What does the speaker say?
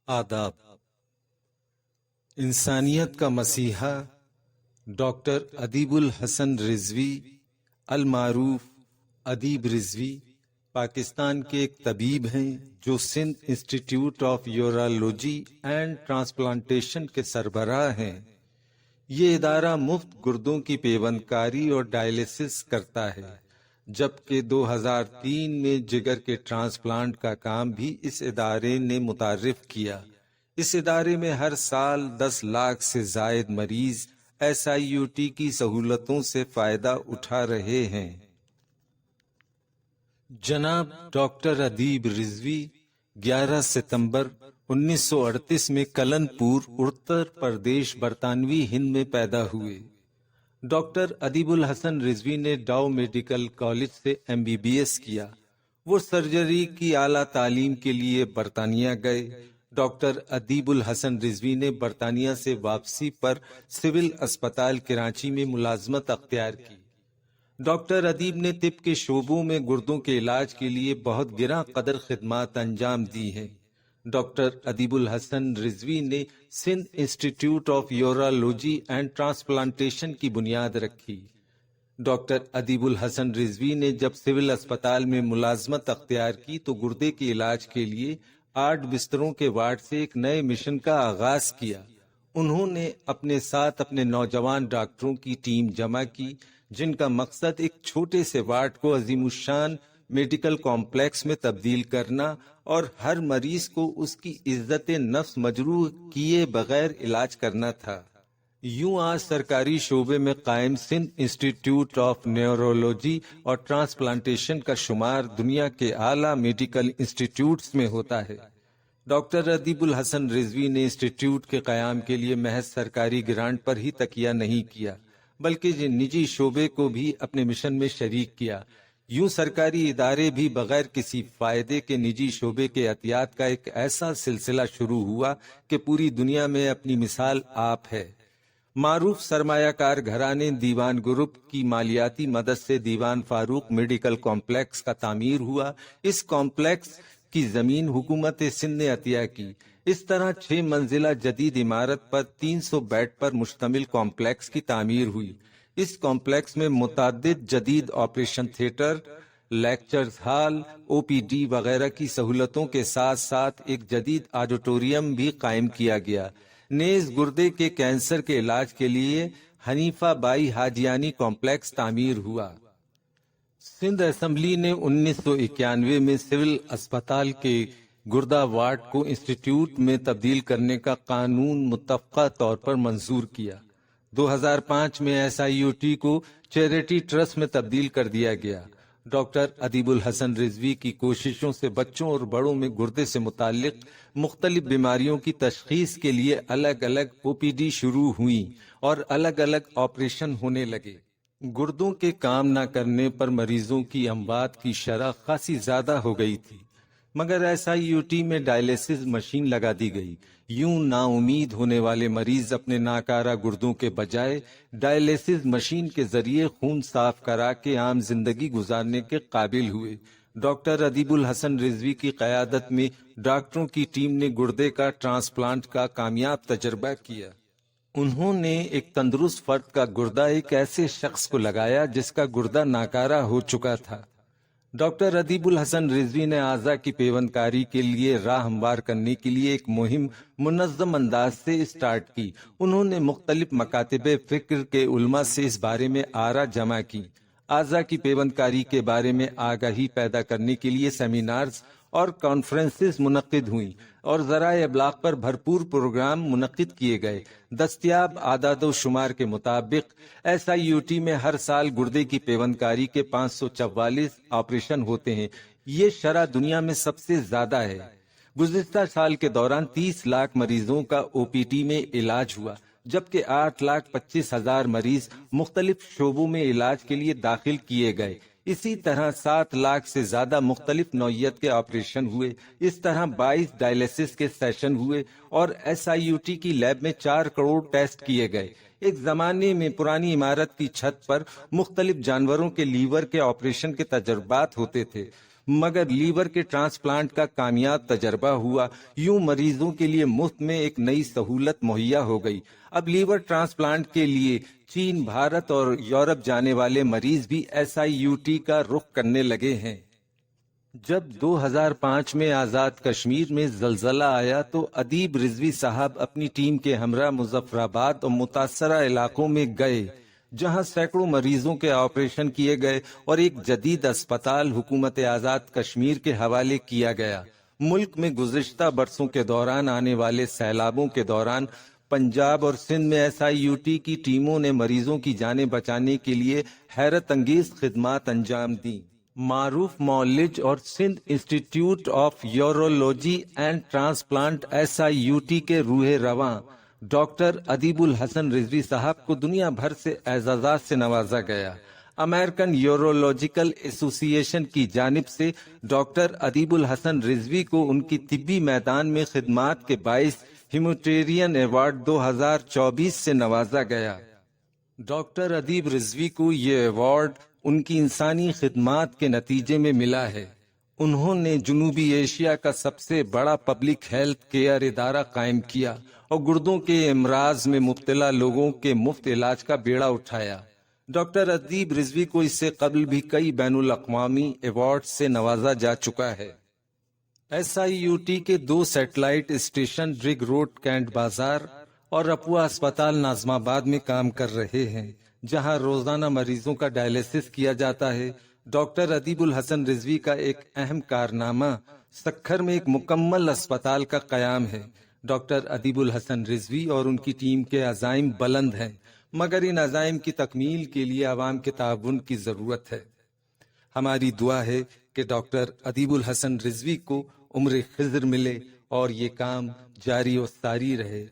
آداب۔ انسانیت کا مسیحا ڈاکٹر ادیب الحسن رضوی المعروف ادیب رضوی پاکستان کے ایک طبیب ہیں جو Sindh institute of urology and transplantation کے سربراہ ہیں۔ یہ ادارہ مفت گردوں کی پیوند کاری اور ڈائلیسس کرتا ہے، جبکہ 2003 میں جگر کے ٹرانسپلانٹ کا کام بھی اس ادارے نے متعارف کیا۔ اس ادارے میں ہر سال 10 لاکھ سے زائد مریض SIUT کی سہولتوں سے فائدہ اٹھا رہے ہیں۔ جناب ڈاکٹر ادیب رضوی 11 ستمبر 1938 میں کلن پور، اتر پردیش، برطانوی ہند میں پیدا ہوئے۔ ڈاکٹر ادیب الحسن رضوی نے ڈاؤ میڈیکل کالج سے MBBS کیا۔ وہ سرجری کی اعلیٰ تعلیم کے لیے برطانیہ گئے۔ ڈاکٹر ادیب الحسن رضوی نے برطانیہ سے واپسی پر سول اسپتال کراچی میں ملازمت اختیار کی۔ ڈاکٹر ادیب نے طب کے شعبوں میں گردوں کے علاج کے لیے بہت گراں قدر خدمات انجام دی ہیں۔ ڈاکٹر ادیب الحسن رضوی نے Sindh institute of urology and transplantation کی بنیاد رکھی۔ ڈاکٹر ادیب الحسن رضوی نے جب سول اسپتال میں ملازمت اختیار کی تو گردے کے علاج کے لیے 8 بستروں کے وارڈ سے ایک نئے مشن کا آغاز کیا۔ انہوں نے اپنے ساتھ اپنے نوجوان ڈاکٹروں کی ٹیم جمع کی، جن کا مقصد ایک چھوٹے سے وارڈ کو عظیم الشان میڈیکل کمپلیکس میں تبدیل کرنا اور ہر مریض کو اس کی عزت نفس مجروح کیے بغیر علاج کرنا تھا۔ یوں آج سرکاری شعبے میں قائم سندھ انسٹیٹیوٹ آف نیورولوجی اور ٹرانسپلانٹیشن کا شمار دنیا کے اعلیٰ میڈیکل انسٹیٹیوٹس میں ہوتا ہے۔ ڈاکٹر ادیب الحسن رضوی نے انسٹیٹیوٹ کے قیام کے لیے محض سرکاری گرانٹ پر ہی تکیہ نہیں کیا، بلکہ نجی شعبے کو بھی اپنے مشن میں شریک کیا۔ یوں سرکاری ادارے بھی بغیر کسی فائدے کے نجی شعبے کے عطیات کا ایک ایسا سلسلہ شروع ہوا کہ پوری دنیا میں اپنی مثال آپ ہے۔ معروف سرمایہ کار گھرانے دیوان گروپ کی مالیاتی مدد سے دیوان فاروق میڈیکل کمپلیکس کا تعمیر ہوا۔ اس کمپلیکس کی زمین حکومت سندھ نے عطیہ کی۔ اس طرح 6 منزلہ جدید عمارت پر 300 بیڈ پر مشتمل کمپلیکس کی تعمیر ہوئی۔ اس کمپلیکس میں متعدد جدید operation theatre, lectures hall, OPD وغیرہ کی سہولتوں کے ساتھ ساتھ ایک جدید آڈیٹوریم بھی قائم کیا گیا۔ نیز گردے کے کینسر کے علاج کے لیے حنیفہ بائی حاجیانی کمپلیکس تعمیر ہوا۔ سندھ اسمبلی نے 1991 میں سول اسپتال کے گردہ وارڈ کو انسٹیٹیوٹ میں تبدیل کرنے کا قانون متفقہ طور پر منظور کیا۔ 2005 میں SIUT کو چیریٹی ٹرسٹ میں تبدیل کر دیا گیا۔ ڈاکٹر ادیب الحسن رضوی کی کوششوں سے بچوں اور بڑوں میں گردے سے متعلق مختلف بیماریوں کی تشخیص کے لیے الگ الگ OPD شروع ہوئیں اور الگ الگ آپریشن ہونے لگے۔ گردوں کے کام نہ کرنے پر مریضوں کی اموات کی شرح خاصی زیادہ ہو گئی تھی، مگر SIUT میں ڈائلیسس مشین لگا دی گئی۔ یوں نا امید ہونے والے مریض اپنے ناکارہ گردوں کے بجائے ڈائلیسس مشین کے ذریعے خون صاف کرا کے عام زندگی گزارنے کے قابل ہوئے۔ ڈاکٹر ادیب الحسن رضوی کی قیادت میں ڈاکٹروں کی ٹیم نے گردے کا ٹرانسپلانٹ کا کامیاب تجربہ کیا۔ انہوں نے ایک تندرست فرد کا گردہ ایک ایسے شخص کو لگایا جس کا گردہ ناکارہ ہو چکا تھا۔ ڈاکٹر ادیب الحسن رضوی نے اعضاء کی پیوند کاری کے لیے راہ ہموار کرنے کے لیے ایک مہم منظم انداز سے اسٹارٹ کی۔ انہوں نے مختلف مکاتب فکر کے علماء سے اس بارے میں آراء جمع کی۔ اعضاء کی پیوند کاری کے بارے میں آگاہی پیدا کرنے کے لیے سیمینارز اور کانفرنسز منعقد ہوئیں اور ذرائع ابلاغ پر بھرپور پروگرام منعقد کیے گئے۔ دستیاب اعداد و شمار کے مطابق SIUT میں ہر سال گردے کی پیوند کاری کے 544 آپریشن ہوتے ہیں۔ یہ شرح دنیا میں سب سے زیادہ ہے۔ گزشتہ سال کے دوران 30 لاکھ مریضوں کا OPD میں علاج ہوا، جبکہ 8,25,000 مریض مختلف شعبوں میں علاج کے لیے داخل کیے گئے۔ اسی طرح 7 لاکھ سے زیادہ مختلف نوعیت کے آپریشن ہوئے۔ اس طرح 22 ڈائلیسس کے سیشن ہوئے اور SIUT کی لیب میں 4 کروڑ ٹیسٹ کیے گئے۔ ایک زمانے میں پرانی عمارت کی چھت پر مختلف جانوروں کے لیور کے آپریشن کے تجربات ہوتے تھے۔ مگر لیور کے ٹرانسپلانٹ کا کامیاب تجربہ ہوا، یوں مریضوں کے لیے مفت میں ایک نئی سہولت مہیا ہو گئی۔ اب لیور ٹرانسپلانٹ کے لیے چین، بھارت اور یورپ جانے والے مریض بھی SIUT کا رخ کرنے لگے ہیں۔ جب 2005 میں آزاد کشمیر میں زلزلہ آیا تو ادیب رضوی صاحب اپنی ٹیم کے ہمراہ مظفر آباد اور متاثرہ علاقوں میں گئے، جہاں سینکڑوں مریضوں کے آپریشن کیے گئے اور ایک جدید اسپتال حکومت آزاد کشمیر کے حوالے کیا گیا۔ ملک میں گزشتہ برسوں کے دوران آنے والے سیلابوں کے دوران پنجاب اور سندھ میں SIUT کی ٹیموں نے مریضوں کی جانیں بچانے کے لیے حیرت انگیز خدمات انجام دیں۔ معروف معالج اور Sindh institute of urology and transplant SIUT کے روح رواں ڈاکٹر ادیب الحسن رضوی صاحب کو دنیا بھر سے اعزازات سے نوازا گیا۔ امریکن یورولوجیکل ایسوسی ایشن کی جانب سے ڈاکٹر ادیب الحسن رضوی کو ان کی طبی میدان میں خدمات کے باعث ہیمیٹیرین ایوارڈ 2024 سے نوازا گیا۔ ڈاکٹر ادیب رضوی کو یہ ایوارڈ ان کی انسانی خدمات کے نتیجے میں ملا ہے۔ انہوں نے جنوبی ایشیا کا سب سے بڑا پبلک ہیلتھ کیئر ادارہ قائم کیا اور گردوں کے امراض میں مبتلا لوگوں کے مفت علاج کا بیڑا اٹھایا۔ ڈاکٹر ادیب رضوی کو اس سے قبل بھی کئی بین الاقوامی ایوارڈ سے نوازا جا چکا ہے۔ SIUT کے 2 سیٹلائٹ اسٹیشن رگ روڈ کینٹ بازار اور رپوا اسپتال ناظم آباد میں کام کر رہے ہیں، جہاں روزانہ مریضوں کا ڈائلیسس کیا جاتا ہے۔ ڈاکٹر ادیب الحسن رضوی کا ایک اہم کارنامہ سکھر میں ایک مکمل اسپتال کا قیام ہے۔ ڈاکٹر ادیب الحسن رضوی اور ان کی ٹیم کے عزائم بلند ہیں، مگر ان عزائم کی تکمیل کے لیے عوام کے تعاون کی ضرورت ہے۔ ہماری دعا ہے کہ ڈاکٹر ادیب الحسن رضوی کو عمر خضر ملے اور یہ کام جاری و ساری رہے۔